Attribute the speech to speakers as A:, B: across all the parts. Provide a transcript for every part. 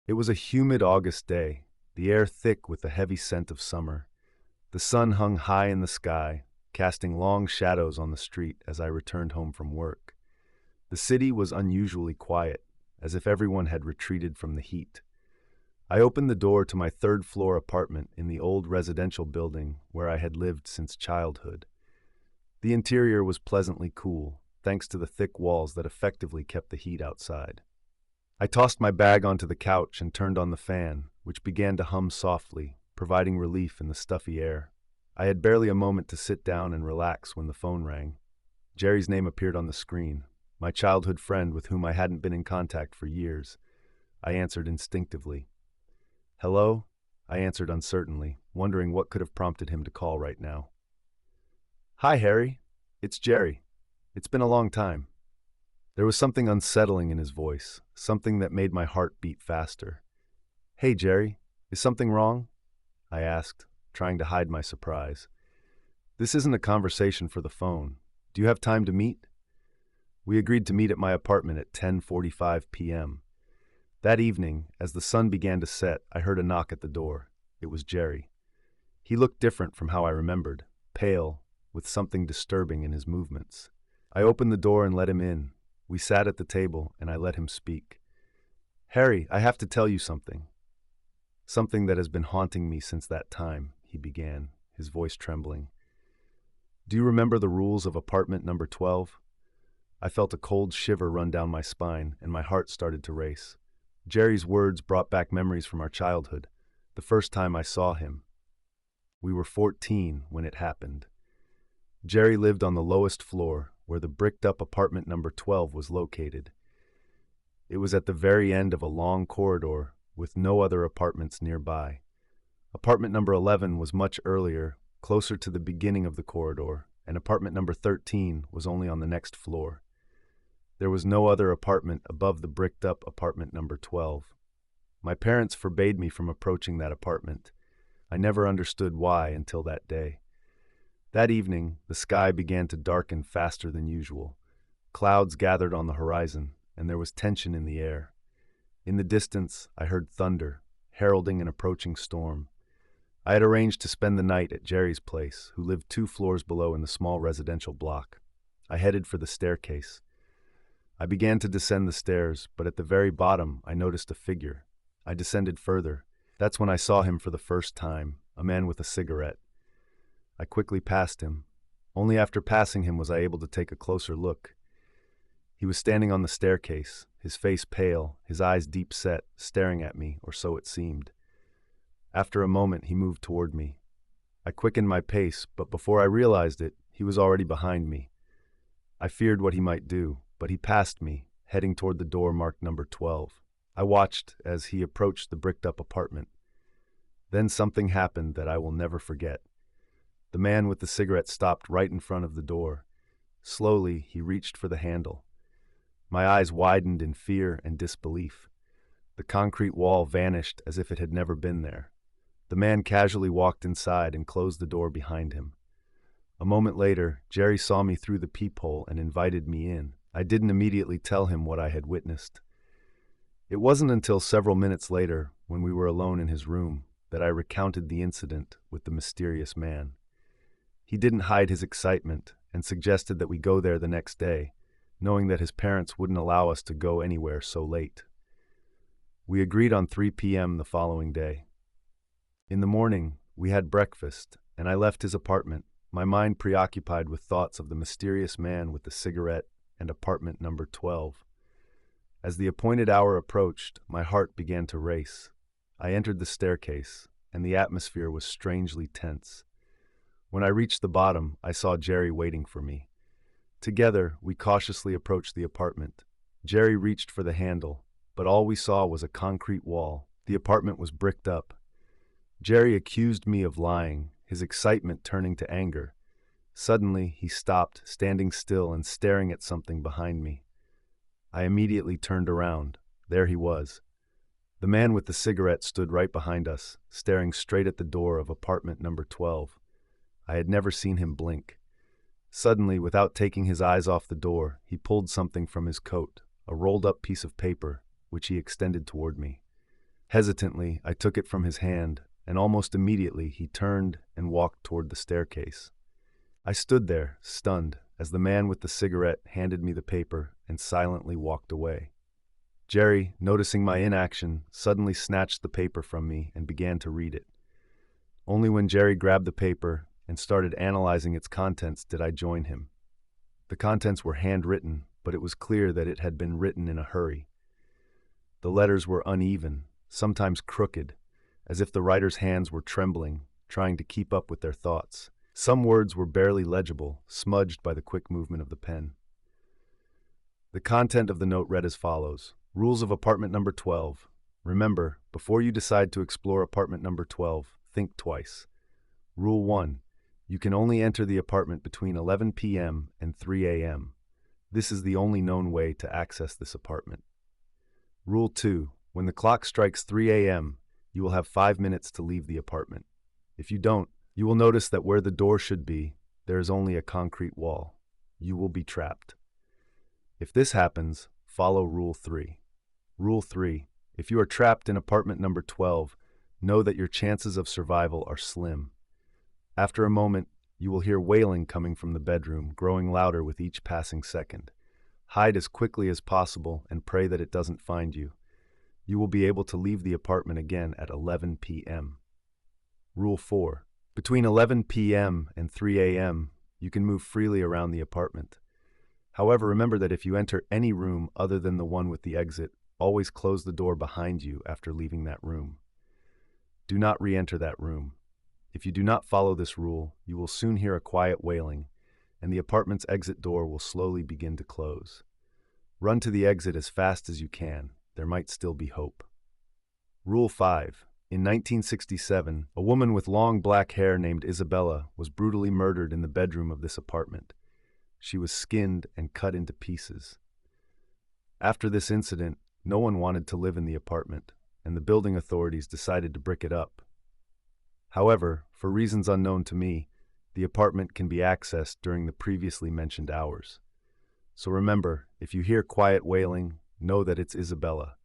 A: It was a humid August day, the air thick with the heavy scent of summer. The sun hung high in the sky, casting long shadows on the street as I returned home from work. The city was unusually quiet, as if everyone had retreated from the heat. I opened the door to my third-floor apartment in the old residential building where I had lived since childhood. The interior was pleasantly cool, thanks to the thick walls that effectively kept the heat outside. I tossed my bag onto the couch and turned on the fan, which began to hum softly, providing relief in the stuffy air. I had barely a moment to sit down and relax when the phone rang. Jerry's name appeared on the screen, my childhood friend with whom I hadn't been in contact for years. I answered instinctively. "Hello?" I answered uncertainly, wondering what could have prompted him to call right now. "Hi, Harry. It's Jerry. It's been a long time." There was something unsettling in his voice, something that made my heart beat faster. "Hey, Jerry, is something wrong?" I asked, trying to hide my surprise. "This isn't a conversation for the phone. Do you have time to meet?" We agreed to meet at my apartment at 10:45 p.m. That evening, as the sun began to set, I heard a knock at the door. It was Jerry. He looked different from how I remembered, pale, with something disturbing in his movements. I opened the door and let him in. We sat at the table, and I let him speak. "Harry, I have to tell you something. Something that has been haunting me since that time," he began, his voice trembling. "Do you remember the rules of apartment number 12? I felt a cold shiver run down my spine, and my heart started to race. Jerry's words brought back memories from our childhood, the first time I saw him. We were 14 when it happened. Jerry lived on the lowest floor, where the bricked-up apartment number 12 was located. It was at the very end of a long corridor, with no other apartments nearby. Apartment number 11 was much earlier, closer to the beginning of the corridor, and apartment number 13 was only on the next floor. There was no other apartment above the bricked-up apartment number 12. My parents forbade me from approaching that apartment. I never understood why until that day. That evening, the sky began to darken faster than usual. Clouds gathered on the horizon, and there was tension in the air. In the distance, I heard thunder, heralding an approaching storm. I had arranged to spend the night at Jerry's place, who lived 2 floors below in the small residential block. I headed for the staircase. I began to descend the stairs, but at the very bottom, I noticed a figure. I descended further. That's when I saw him for the first time, a man with a cigarette. I quickly passed him. Only after passing him was I able to take a closer look. He was standing on the staircase, his face pale, his eyes deep set, staring at me, or so it seemed. After a moment, he moved toward me. I quickened my pace, but before I realized it, he was already behind me. I feared what he might do, but he passed me, heading toward the door marked number 12. I watched as he approached the bricked-up apartment. Then something happened that I will never forget. The man with the cigarette stopped right in front of the door. Slowly, he reached for the handle. My eyes widened in fear and disbelief. The concrete wall vanished as if it had never been there. The man casually walked inside and closed the door behind him. A moment later, Jerry saw me through the peephole and invited me in. I didn't immediately tell him what I had witnessed. It wasn't until several minutes later, when we were alone in his room, that I recounted the incident with the mysterious man. He didn't hide his excitement and suggested that we go there the next day, knowing that his parents wouldn't allow us to go anywhere so late. We agreed on 3 p.m. the following day. In the morning, we had breakfast, and I left his apartment, my mind preoccupied with thoughts of the mysterious man with the cigarette and apartment number 12. As the appointed hour approached, my heart began to race. I entered the staircase, and the atmosphere was strangely tense. When I reached the bottom, I saw Jerry waiting for me. Together, we cautiously approached the apartment. Jerry reached for the handle, but all we saw was a concrete wall. The apartment was bricked up. Jerry accused me of lying, his excitement turning to anger. Suddenly, he stopped, standing still and staring at something behind me. I immediately turned around. There he was. The man with the cigarette stood right behind us, staring straight at the door of apartment number 12. I had never seen him blink. Suddenly, without taking his eyes off the door, he pulled something from his coat, a rolled-up piece of paper, which he extended toward me. Hesitantly, I took it from his hand, and almost immediately he turned and walked toward the staircase. I stood there, stunned, as the man with the cigarette handed me the paper and silently walked away. Jerry, noticing my inaction, suddenly snatched the paper from me and began to read it. Only when Jerry grabbed the paper and started analyzing its contents did I join him. The contents were handwritten, but it was clear that it had been written in a hurry. The letters were uneven, sometimes crooked, as if the writer's hands were trembling, trying to keep up with their thoughts. Some words were barely legible, smudged by the quick movement of the pen. The content of the note read as follows: Rules of apartment number 12. Remember, before you decide to explore apartment number 12, think twice. Rule 1. You can only enter the apartment between 11 p.m. and 3 a.m. This is the only known way to access this apartment. Rule 2. When the clock strikes 3 a.m., you will have 5 minutes to leave the apartment. If you don't, you will notice that where the door should be, there is only a concrete wall. You will be trapped. If this happens, follow Rule 3. Rule 3. If you are trapped in apartment number 12, know that your chances of survival are slim. After a moment, you will hear wailing coming from the bedroom, growing louder with each passing second. Hide as quickly as possible and pray that it doesn't find you. You will be able to leave the apartment again at 11 p.m. Rule 4. Between 11 p.m. and 3 a.m., you can move freely around the apartment. However, remember that if you enter any room other than the one with the exit, always close the door behind you after leaving that room. Do not re-enter that room. If you do not follow this rule, you will soon hear a quiet wailing, and the apartment's exit door will slowly begin to close. Run to the exit as fast as you can. There might still be hope. Rule 5. In 1967, a woman with long black hair named Isabella was brutally murdered in the bedroom of this apartment. She was skinned and cut into pieces. After this incident, no one wanted to live in the apartment, and the building authorities decided to brick it up. However, for reasons unknown to me, the apartment can be accessed during the previously mentioned hours. So remember, if you hear quiet wailing, know that it's Isabella.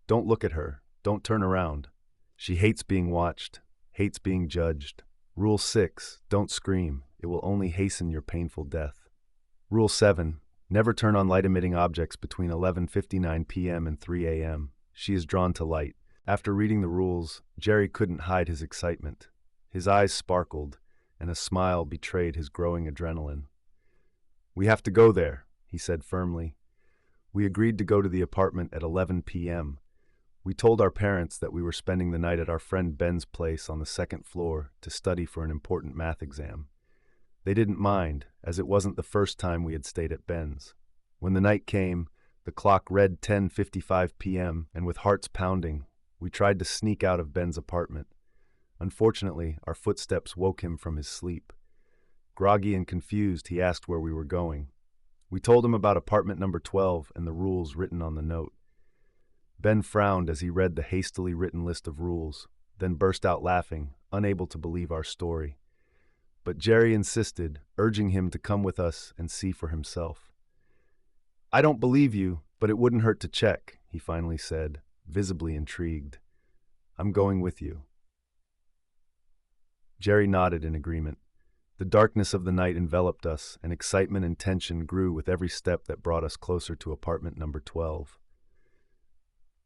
A: Don't look at her. Don't turn around. She hates being watched, hates being judged. Rule 6. Don't scream. It will only hasten your painful death. Rule 7. Never turn on light-emitting objects between 11:59 p.m. and 3 a.m. She is drawn to light. After reading the rules, Jerry couldn't hide his excitement. His eyes sparkled, and a smile betrayed his growing adrenaline. "We have to go there," he said firmly. We agreed to go to the apartment at 11 p.m. We told our parents that we were spending the night at our friend Ben's place on the second floor to study for an important math exam. They didn't mind, as it wasn't the first time we had stayed at Ben's. When the night came, the clock read 10:55 p.m., and with hearts pounding, we tried to sneak out of Ben's apartment. Unfortunately, our footsteps woke him from his sleep. Groggy and confused, he asked where we were going. We told him about apartment number 12 and the rules written on the note. Ben frowned as he read the hastily written list of rules, then burst out laughing, unable to believe our story. But Jerry insisted, urging him to come with us and see for himself. "I don't believe you, but it wouldn't hurt to check," he finally said, visibly intrigued. "I'm going with you." Jerry nodded in agreement. The darkness of the night enveloped us, and excitement and tension grew with every step that brought us closer to apartment number 12.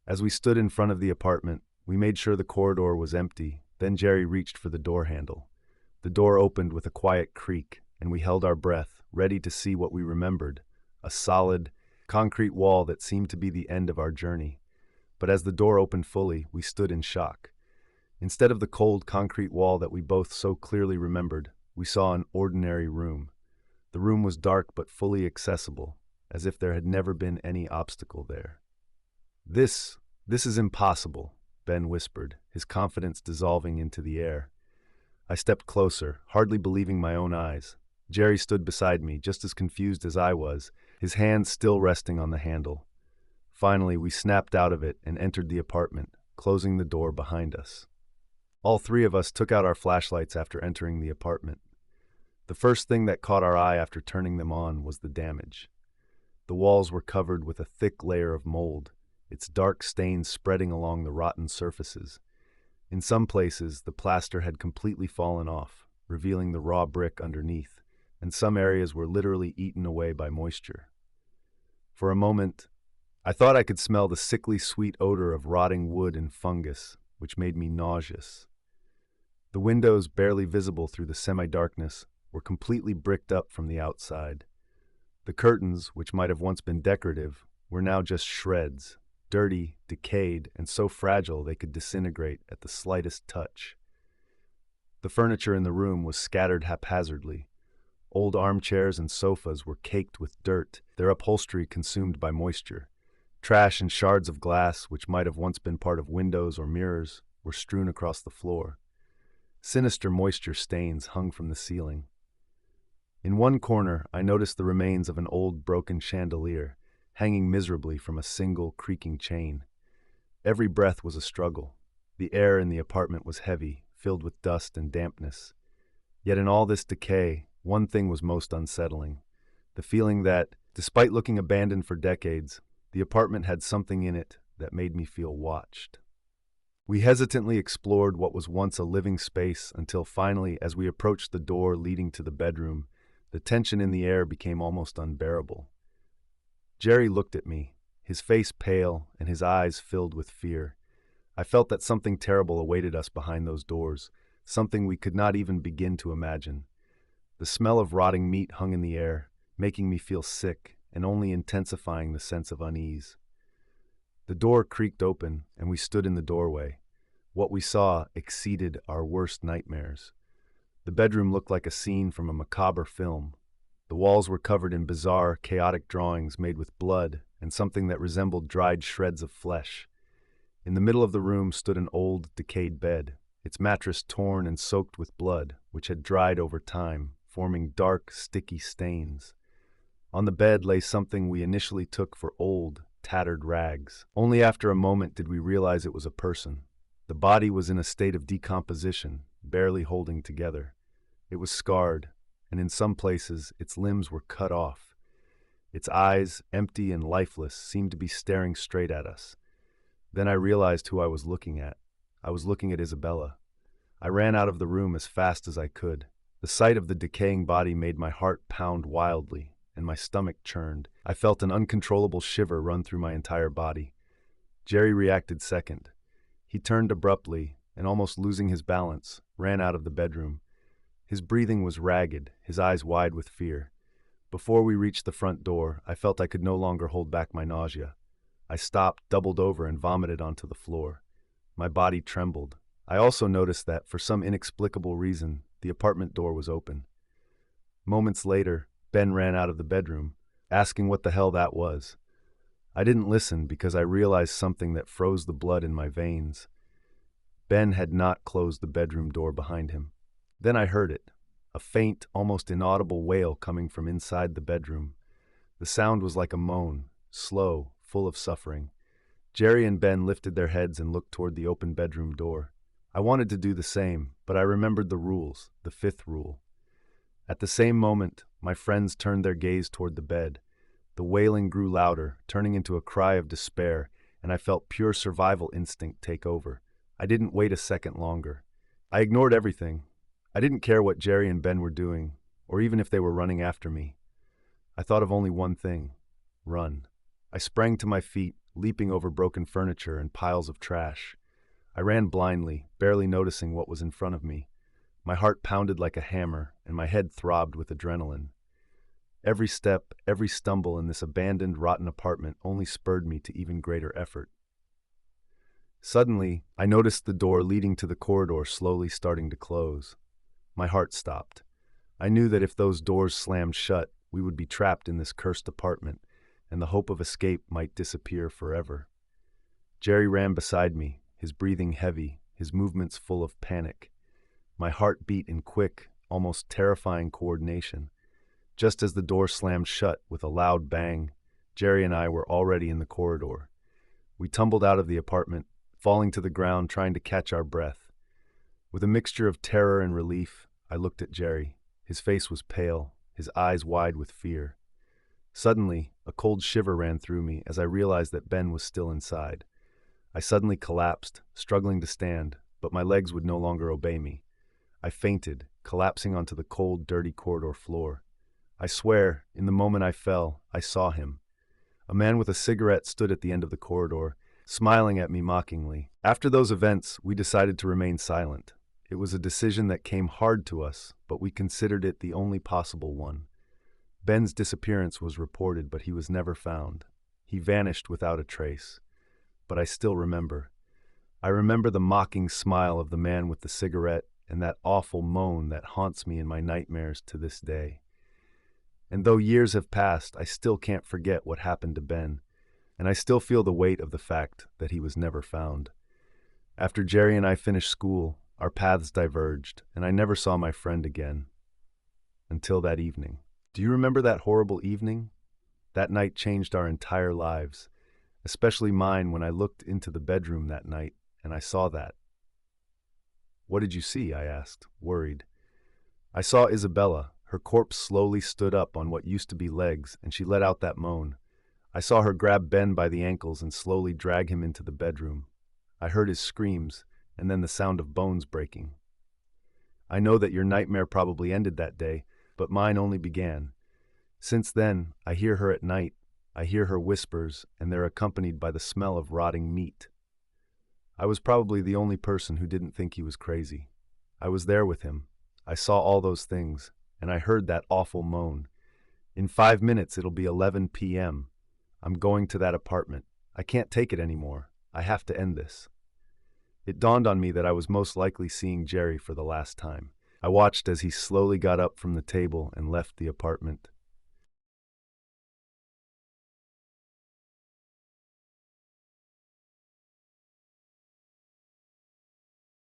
A: As we stood in front of the apartment, we made sure the corridor was empty, then Jerry reached for the door handle. The door opened with a quiet creak, and we held our breath, ready to see what we remembered, a solid, concrete wall that seemed to be the end of our journey. But as the door opened fully, we stood in shock. Instead of the cold concrete wall that we both so clearly remembered, we saw an ordinary room. The room was dark but fully accessible, as if there had never been any obstacle there. This is impossible," Ben whispered, his confidence dissolving into the air. I stepped closer, hardly believing my own eyes. Jerry stood beside me, just as confused as I was, his hands still resting on the handle. Finally, we snapped out of it and entered the apartment, closing the door behind us. All three of us took out our flashlights after entering the apartment. The first thing that caught our eye after turning them on was the damage. The walls were covered with a thick layer of mold, its dark stains spreading along the rotten surfaces. In some places, the plaster had completely fallen off, revealing the raw brick underneath, and some areas were literally eaten away by moisture. For a moment, I thought I could smell the sickly sweet odor of rotting wood and fungus, which made me nauseous. The windows, barely visible through the semi-darkness, were completely bricked up from the outside. The curtains, which might have once been decorative, were now just shreds, dirty, decayed, and so fragile they could disintegrate at the slightest touch. The furniture in the room was scattered haphazardly. Old armchairs and sofas were caked with dirt, their upholstery consumed by moisture. Trash and shards of glass, which might have once been part of windows or mirrors, were strewn across the floor. Sinister moisture stains hung from the ceiling. In one corner, I noticed the remains of an old broken chandelier, hanging miserably from a single creaking chain. Every breath was a struggle. The air in the apartment was heavy, filled with dust and dampness. Yet in all this decay, one thing was most unsettling: the feeling that, despite looking abandoned for decades, the apartment had something in it that made me feel watched. We hesitantly explored what was once a living space until finally, as we approached the door leading to the bedroom, the tension in the air became almost unbearable. Jerry looked at me, his face pale and his eyes filled with fear. I felt that something terrible awaited us behind those doors, something we could not even begin to imagine. The smell of rotting meat hung in the air, making me feel sick and only intensifying the sense of unease. The door creaked open, and we stood in the doorway. What we saw exceeded our worst nightmares. The bedroom looked like a scene from a macabre film. The walls were covered in bizarre, chaotic drawings made with blood and something that resembled dried shreds of flesh. In the middle of the room stood an old, decayed bed, its mattress torn and soaked with blood, which had dried over time, forming dark, sticky stains. On the bed lay something we initially took for old, tattered rags. Only after a moment did we realize it was a person. The body was in a state of decomposition, barely holding together. It was scarred, and in some places its limbs were cut off. Its eyes, empty and lifeless, seemed to be staring straight at us. Then I realized who I was looking at. I was looking at Isabella. I ran out of the room as fast as I could. The sight of the decaying body made my heart pound wildly, and my stomach churned. I felt an uncontrollable shiver run through my entire body. Jerry reacted second. He turned abruptly, and almost losing his balance, ran out of the bedroom. His breathing was ragged, his eyes wide with fear. Before we reached the front door, I felt I could no longer hold back my nausea. I stopped, doubled over, and vomited onto the floor. My body trembled. I also noticed that, for some inexplicable reason, the apartment door was open. Moments later, Ben ran out of the bedroom, asking what the hell that was. I didn't listen because I realized something that froze the blood in my veins. Ben had not closed the bedroom door behind him. Then I heard it, a faint, almost inaudible wail coming from inside the bedroom. The sound was like a moan, slow, full of suffering. Jerry and Ben lifted their heads and looked toward the open bedroom door. I wanted to do the same, but I remembered the rules, the fifth rule. At the same moment, my friends turned their gaze toward the bed. The wailing grew louder, turning into a cry of despair, and I felt pure survival instinct take over. I didn't wait a second longer. I ignored everything. I didn't care what Jerry and Ben were doing, or even if they were running after me. I thought of only one thing: run. I sprang to my feet, leaping over broken furniture and piles of trash. I ran blindly, barely noticing what was in front of me. My heart pounded like a hammer, and my head throbbed with adrenaline. Every step, every stumble in this abandoned, rotten apartment only spurred me to even greater effort. Suddenly, I noticed the door leading to the corridor slowly starting to close. My heart stopped. I knew that if those doors slammed shut, we would be trapped in this cursed apartment, and the hope of escape might disappear forever. Jerry ran beside me, his breathing heavy, his movements full of panic. My heart beat in quick, almost terrifying coordination. Just as the door slammed shut with a loud bang, Jerry and I were already in the corridor. We tumbled out of the apartment, falling to the ground trying to catch our breath. With a mixture of terror and relief, I looked at Jerry. His face was pale, his eyes wide with fear. Suddenly, a cold shiver ran through me as I realized that Ben was still inside. I suddenly collapsed, struggling to stand, but my legs would no longer obey me. I fainted, collapsing onto the cold, dirty corridor floor. I swear, in the moment I fell, I saw him. A man with a cigarette stood at the end of the corridor, smiling at me mockingly. After those events, we decided to remain silent. It was a decision that came hard to us, but we considered it the only possible one. Ben's disappearance was reported, but he was never found. He vanished without a trace. But I still remember. I remember the mocking smile of the man with the cigarette and that awful moan that haunts me in my nightmares to this day. And though years have passed, I still can't forget what happened to Ben, and I still feel the weight of the fact that he was never found. After Jerry and I finished school, our paths diverged, and I never saw my friend again. Until that evening. Do you remember that horrible evening? That night changed our entire lives, especially mine when I looked into the bedroom that night and I saw that. What did you see? I asked, worried. I saw Isabella. Her corpse slowly stood up on what used to be legs, and she let out that moan. I saw her grab Ben by the ankles and slowly drag him into the bedroom. I heard his screams, and then the sound of bones breaking. I know that your nightmare probably ended that day, but mine only began. Since then, I hear her at night. I hear her whispers, and they're accompanied by the smell of rotting meat. I was probably the only person who didn't think he was crazy. I was there with him. I saw all those things, and I heard that awful moan. In 5 minutes, it'll be 11 p.m. I'm going to that apartment. I can't take it anymore. I have to end this. It dawned on me that I was most likely seeing Jerry for the last time. I watched as he slowly got up from the table and left the apartment.